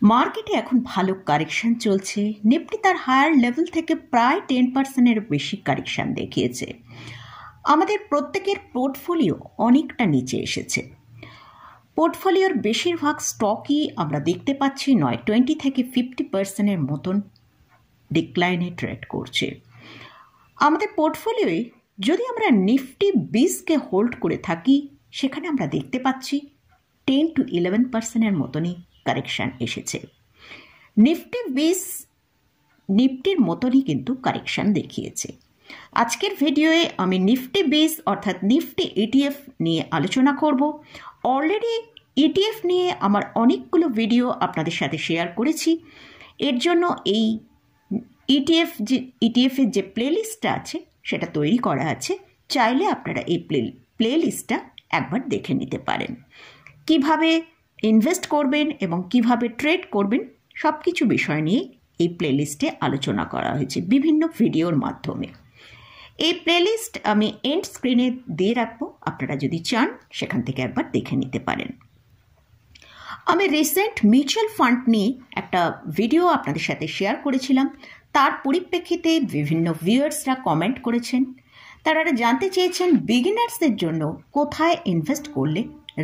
মার্কেটে এখন ভালো কারেকশন চলছে। নিফটি তার হায়ার লেভেল থেকে প্রায় 10%-এর বেশি কারেকশন দেখিয়েছে। আমাদের প্রত্যেকের পোর্টফোলিও অনেকটা নিচে এসেছে। পোর্টফোলিওর বেশিরভাগ স্টকই আমরা দেখতে পাচ্ছি 20 থেকে 50%-এর মতন ডিক্লাইনে ট্রেড করছে। আমাদের পোর্টফোলিওয়ে যদি আমরা নিফটি 20কে হোল্ড করে থাকি, সেখানে আমরা দেখতে পাচ্ছি 10 to 11%-এর মতনই কারেকশন এসেছে। নিফটি 20 নিফটির মতনই কিন্তু কারেকশন দেখিয়েছে। আজকের ভিডিওয়ে আমি নিফটি 20 অর্থাৎ নিফটি ইটিএফ নিয়ে আলোচনা করব। অলরেডি ইটিএফ নিয়ে আমার অনেকগুলো ভিডিও আপনাদের সাথে শেয়ার করেছি। এর জন্য এই ইটিএফের যে প্লেলিস্টটা আছে সেটা তৈরি করা আছে। চাইলে আপনারা এই প্লেলিস্টটা একবার দেখে নিতে পারেন। কিভাবে ইনভেস্ট করবেন এবং কিভাবে ট্রেড করবেন সব কিছু বিষয় নিয়ে এই প্লেলিস্টে আলোচনা করা হয়েছে বিভিন্ন ভিডিওর মাধ্যমে। এই প্লেলিস্ট আমি এন্ড স্ক্রিনে দিয়ে রাখবো, আপনারা যদি চান সেখান থেকে একবার দেখে নিতে পারেন। আমি রিসেন্ট মিউচুয়াল ফান্ড নিয়ে একটা ভিডিও আপনাদের সাথে শেয়ার করেছিলাম। তার পরিপ্রেক্ষিতে বিভিন্ন ভিউয়ার্সরা কমেন্ট করেছেন। তারা জানতে চেয়েছেন বিগিনার্সদের জন্য কোথায় ইনভেস্ট করলে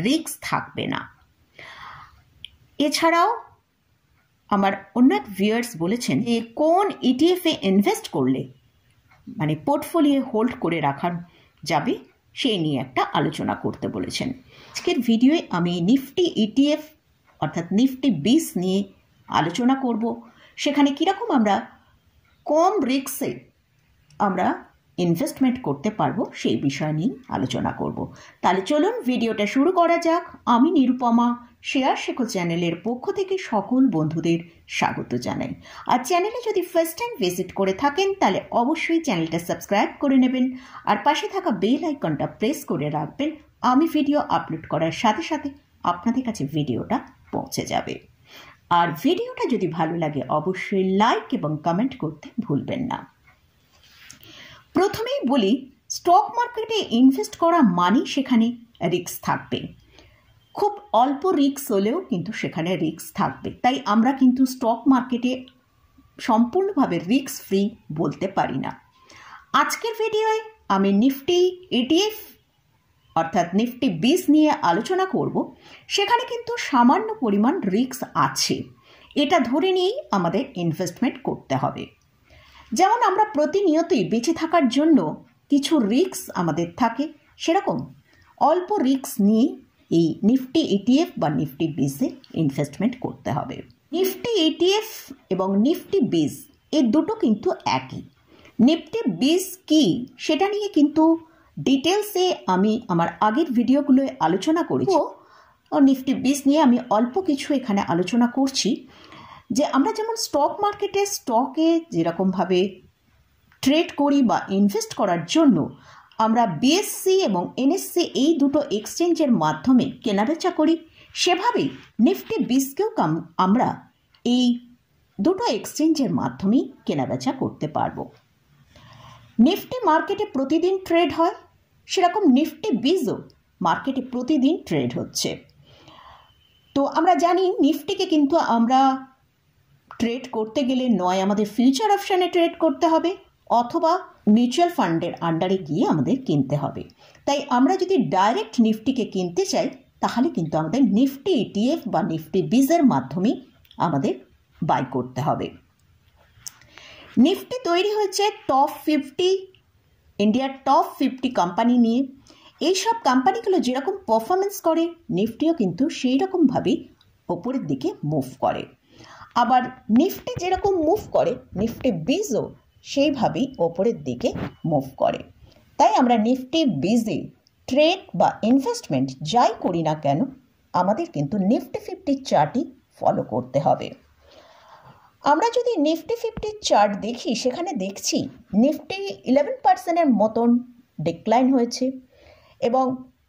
রিস্ক থাকবে না। এছাড়াও আমার অন্য এক ভিউয়ার্স বলেছেন যে কোন ইটিএফে ইনভেস্ট করলে মানে পোর্টফোলিও হোল্ড করে রাখা যাবে সেই নিয়ে একটা আলোচনা করতে বলেছেন। আজকের ভিডিওয়ে আমি নিফটি ইটিএফ অর্থাৎ নিফটি 20 নিয়ে আলোচনা করব। সেখানে কীরকম আমরা কম রিস্কে আমরা ইনভেস্টমেন্ট করতে পারবো সেই বিষয় নিয়ে আলোচনা করব। তাহলে চলুন ভিডিওটা শুরু করা যাক। আমি নিরুপমা শেয়ার শেখো চ্যানেলের পক্ষ থেকে সকল বন্ধুদের স্বাগত জানাই। আর চ্যানেলে যদি ফার্স্ট টাইম ভিজিট করে থাকেন তাহলে অবশ্যই চ্যানেলটা সাবস্ক্রাইব করে নেবেন আর পাশে থাকা বেল আইকনটা প্রেস করে রাখবেন। আমি ভিডিও আপলোড করার সাথে সাথে আপনাদের কাছে ভিডিওটা পৌঁছে যাবে। আর ভিডিওটা যদি ভালো লাগে অবশ্যই লাইক এবং কমেন্ট করতে ভুলবেন না। প্রথমেই বলি, স্টক মার্কেটে ইনভেস্ট করা মানে সেখানে রিস্ক থাকবে। খুব অল্প রিস্ক হলেও কিন্তু সেখানে রিস্ক থাকবে। তাই আমরা কিন্তু স্টক মার্কেটে সম্পূর্ণভাবে রিস্ক ফ্রি বলতে পারি না। আজকের ভিডিওয় আমি নিফটি ইটিএফ অর্থাৎ নিফটি 20 নিয়ে আলোচনা করব। সেখানে কিন্তু সামান্য পরিমাণ রিস্ক আছে, এটা ধরে নিয়েই আমাদের ইনভেস্টমেন্ট করতে হবে। যেমন আমরা প্রতিনিয়তই বেঁচে থাকার জন্য কিছু রিস্ক আমাদের থাকে, সেরকম অল্প রিস্ক নিয়ে এই নিফটি ইটিএফ বা নিফটি 20-এ ইনভেস্টমেন্ট করতে হবে। নিফটি ইটিএফ এবং নিফটি 20 এই দুটো কিন্তু একই। নিফটি 20 কি সেটা নিয়ে কিন্তু ডিটেলসে আমি আমার আগের ভিডিওগুলোয় আলোচনা করেছি। নিফটি 20 নিয়ে আমি অল্প কিছু এখানে আলোচনা করছি। যে আমরা যেমন স্টক মার্কেটে স্টকে যেরকমভাবে ট্রেড করি বা ইনভেস্ট করার জন্য আমরা বিএসসি এবং এনএসসি এই দুটো এক্সচেঞ্জের মাধ্যমে কেনাবেচা করি, সেভাবেই নিফটি 20কেও আমরা এই দুটো এক্সচেঞ্জের মাধ্যমেই কেনাবেচা করতে পারবো। নিফটি মার্কেটে প্রতিদিন ট্রেড হয়, সেরকম নিফটি 20ও মার্কেটে প্রতিদিন ট্রেড হচ্ছে। তো আমরা জানি নিফটিকে কিন্তু আমরা ট্রেড করতে গেলে নয় আমাদের ফিউচার অপশানে ট্রেড করতে হবে অথবা মিউচুয়াল ফান্ডের আন্ডারে গিয়ে আমাদের কিনতে হবে। তাই আমরা যদি ডাইরেক্ট নিফটিকে কিনতে চাই তাহলে কিন্তু আমাদের নিফটি ইটিএফ বা নিফটি 20-এর মাধ্যমে আমাদের বাই করতে হবে। নিফটি তৈরি হয়েছে টপ 50 ইন্ডিয়ার টপ 50 কোম্পানি নিয়ে। এইসব কোম্পানিগুলো যেরকম পারফরমেন্স করে নিফটিও কিন্তু সেই রকমভাবেই ওপরের দিকে মুভ করে। আবার নিফটি যেরকম মুভ করে নিফটি 20ও সেইভাবেই ওপরের দিকে মুভ করে। তাই আমরা নিফটি 20-এ ট্রেড বা ইনভেস্টমেন্ট যাই করি না কেন আমাদের কিন্তু নিফটি 50 চার্টই ফলো করতে হবে। আমরা যদি নিফটি 50 চার্ট দেখি সেখানে দেখছি নিফটি 11%-এর মতন ডিক্লাইন হয়েছে এবং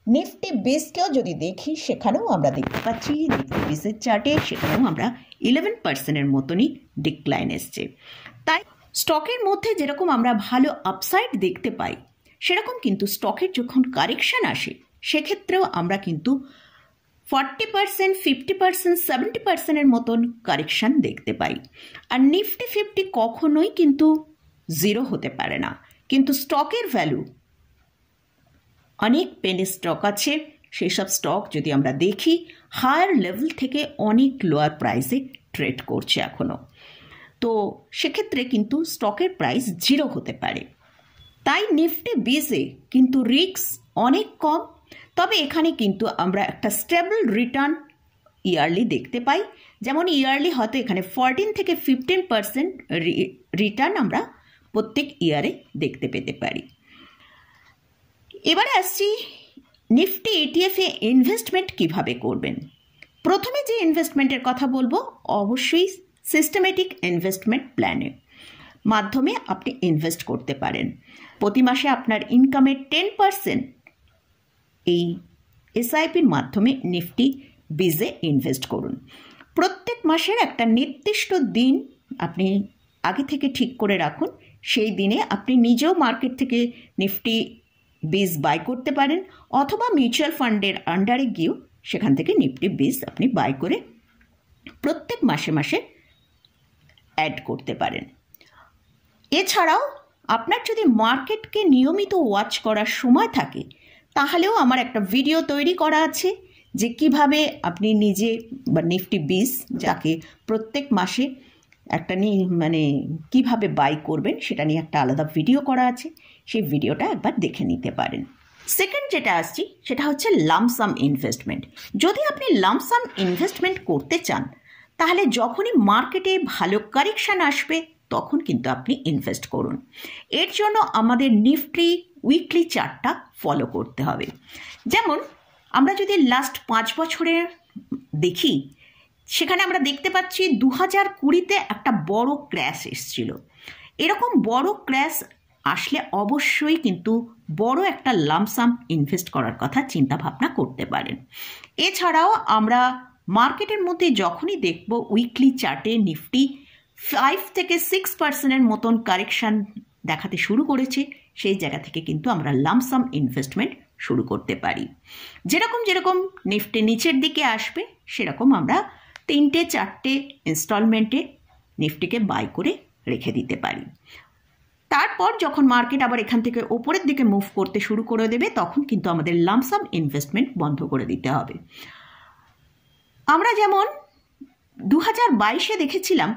নিফটি 20কেও যদি দেখি সেখানেও আমরা দেখতে পাচ্ছি নিফটি 20-এর চার্টে সেখানেও আমরা 11%-এর মতনই ডিক্লাইন এসছে। তাই স্টকের মধ্যে যেরকম আমরা ভালো আপসাইড দেখতে পাই সেরকম কিন্তু স্টকের যখন কারেকশন আসে সেক্ষেত্রেও আমরা কিন্তু 40%, 50%, 70%-এর মতন কারেকশান দেখতে পাই। আর নিফটি 50 কখনোই কিন্তু জিরো হতে পারে না, কিন্তু স্টকের ভ্যালু অনেক পেনি স্টক আছে, সেই সব স্টক যদি আমরা দেখি হায়ার লেভেল থেকে অনেক লোয়ার প্রাইসে ট্রেড করছে এখনও। তো সেক্ষেত্রে কিন্তু স্টকের প্রাইস জিরো হতে পারে। তাই নিফটি 20-এ কিন্তু রিস্ক অনেক কম, তবে এখানে কিন্তু আমরা একটা স্টেবল রিটার্ন ইয়ারলি দেখতে পাই। যেমন ইয়ারলি হয়তো এখানে 14 থেকে 15% রিটার্ন আমরা প্রত্যেক ইয়ারে দেখতে পেতে পারি। এবারে আসছি নিফটি ইটিএফে ইনভেস্টমেন্ট কিভাবে করবেন। প্রথমে যে ইনভেস্টমেন্টের কথা বলবো, অবশ্যই সিস্টেমেটিক ইনভেস্টমেন্ট প্ল্যানের মাধ্যমে আপনি ইনভেস্ট করতে পারেন। প্রতি মাসে আপনার ইনকামের 10% এই এসআইপির মাধ্যমে নিফটি 20-এ ইনভেস্ট করুন। প্রত্যেক মাসের একটা নির্দিষ্ট দিন আপনি আগে থেকে ঠিক করে রাখুন, সেই দিনে আপনি নিজেও মার্কেট থেকে নিফটি 20 বাই করতে পারেন, অথবা মিউচুয়াল ফান্ডের আন্ডারে গিয়েও সেখান থেকে নিফটি 20 আপনি বাই করে প্রত্যেক মাসে মাসে অ্যাড করতে পারেন। এছাড়াও আপনার যদি মার্কেটকে নিয়মিত ওয়াচ করার সময় থাকে, তাহলেও আমার একটা ভিডিও তৈরি করা আছে যে কিভাবে আপনি নিজে বা নিফটি 20 যাকে প্রত্যেক মাসে একটা কিভাবে বাই করবেন সেটা নিয়ে একটা আলাদা ভিডিও করা আছে, সেই ভিডিওটা একবার দেখে নিতে পারেন। সেকেন্ড যেটা আসছি সেটা হচ্ছে লামসাম ইনভেস্টমেন্ট। যদি আপনি লামসাম ইনভেস্টমেন্ট করতে চান, তাহলে যখনই মার্কেটে ভালো কারেকশান আসবে তখন কিন্তু আপনি ইনভেস্ট করুন। এর জন্য আমাদের নিফটি উইকলি চার্টটা ফলো করতে হবে। যেমন আমরা যদি লাস্ট 5 বছরের দেখি, সেখানে আমরা দেখতে পাচ্ছি 2020-তে একটা বড় ক্র্যাশ এসেছিল। এরকম বড় ক্র্যাশ আসলে অবশ্যই কিন্তু বড় একটা লামসাম ইনভেস্ট করার কথা চিন্তা ভাবনা করতে পারেন। এছাড়াও আমরা মার্কেটের মধ্যে যখনই দেখব উইকলি চার্টে নিফটি 5 থেকে 6%-এর মতন কারেকশান দেখাতে শুরু করেছে, সেই জায়গা থেকে কিন্তু আমরা লামসাম ইনভেস্টমেন্ট শুরু করতে পারি। যেরকম নিফটি নিচের দিকে আসবে, সেরকম আমরা 3-4টে ইনস্টলমেন্টে নিফটিকে বাই করে রেখে দিতে পারি। তারপর যখন মার্কেট আবার এখান থেকে ওপরের দিকে মুভ করতে শুরু করে দেবে, তখন কিন্তু আমাদের লামসাম ইনভেস্টমেন্ট বন্ধ করে দিতে হবে। আমরা যেমন 2022-এ দেখেছিলাম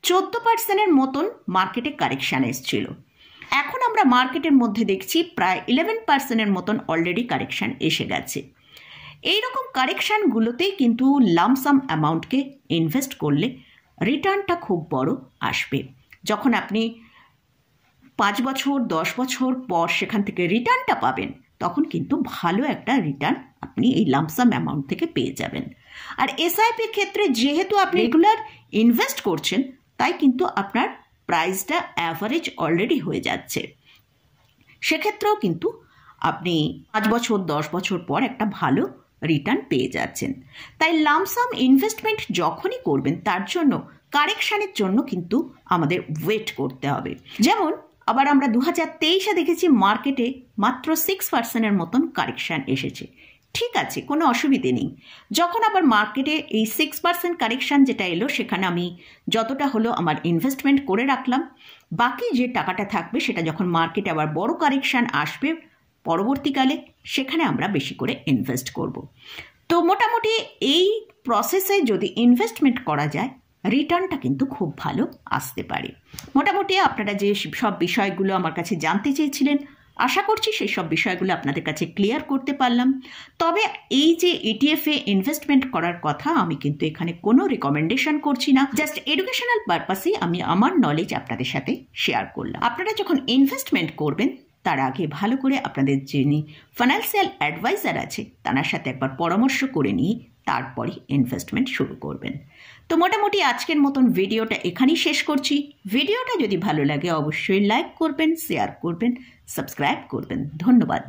14%-এর মতন মার্কেটে কারেকশান এসেছিল। এখন আমরা মার্কেটের মধ্যে দেখছি প্রায় 11%-এর মতন অলরেডি কারেকশান এসে গেছে। এইরকম কারেকশানগুলোতেই কিন্তু লামসাম অ্যামাউন্টকে ইনভেস্ট করলে রিটার্নটা খুব বড় আসবে। যখন আপনি 5 বছর 10 বছর পর সেখান থেকে রিটার্নটা পাবেন, তখন কিন্তু ভালো একটা রিটার্ন আপনি এই লামসাম অ্যামাউন্ট থেকে পেয়ে যাবেন। আর এসআইপির ক্ষেত্রে যেহেতু আপনি রেগুলার ইনভেস্ট করছেন, তাই কিন্তু আপনার প্রাইসটা অ্যাভারেজ অলরেডি হয়ে যাচ্ছে। সেক্ষেত্রেও কিন্তু আপনি 5 বছর 10 বছর পর একটা ভালো রিটার্ন পেয়ে যাচ্ছেন। তাই লামসাম ইনভেস্টমেন্ট যখনই করবেন, তার জন্য কারেকশানের জন্য কিন্তু আমাদের ওয়েট করতে হবে। যেমন আবার আমরা 2023-এ দেখেছি মার্কেটে মাত্র 6%-এর মতন কারেকশান এসেছে। ঠিক আছে, কোনো অসুবিধে নেই। যখন আবার মার্কেটে এই 6% কারেকশান যেটা এলো, সেখানে আমি যতটা হলো আমার ইনভেস্টমেন্ট করে রাখলাম। বাকি যে টাকাটা থাকবে সেটা যখন মার্কেটে আবার বড় কারেকশান আসবে পরবর্তীকালে, সেখানে আমরা বেশি করে ইনভেস্ট করব। তো মোটামুটি এই প্রসেসে যদি ইনভেস্টমেন্ট করা যায়, রিটার্নটা কিন্তু খুব ভালো আসতে পারে। মোটামুটি আপনারা যে সব বিষয়গুলো আমার কাছে জানতে চেয়েছিলেন, আশা করছি সেই সব বিষয়গুলো আপনাদের কাছে ক্লিয়ার করতে পারলাম। তবে এই যে ইটিএফে ইনভেস্টমেন্ট করার কথা, আমি কিন্তু এখানে কোনো রিকমেন্ডেশন করছি না, জাস্ট এডুকেশনাল পারপাসেই আমি আমার নলেজ আপনাদের সাথে শেয়ার করলাম। আপনারা যখন ইনভেস্টমেন্ট করবেন, তার আগে ভালো করে আপনাদের যিনি ফাইন্যান্সিয়াল অ্যাডভাইজার আছে তার সাথে একবার পরামর্শ করে নিয়ে তারপরে ইনভেস্টমেন্ট শুরু করবেন। তো মোটামুটি আজকের মতন ভিডিওটা এখানেই শেষ করছি। ভিডিওটা যদি ভালো লাগে অবশ্যই লাইক করবেন, শেয়ার করবেন, সাবস্ক্রাইব করবেন। ধন্যবাদ।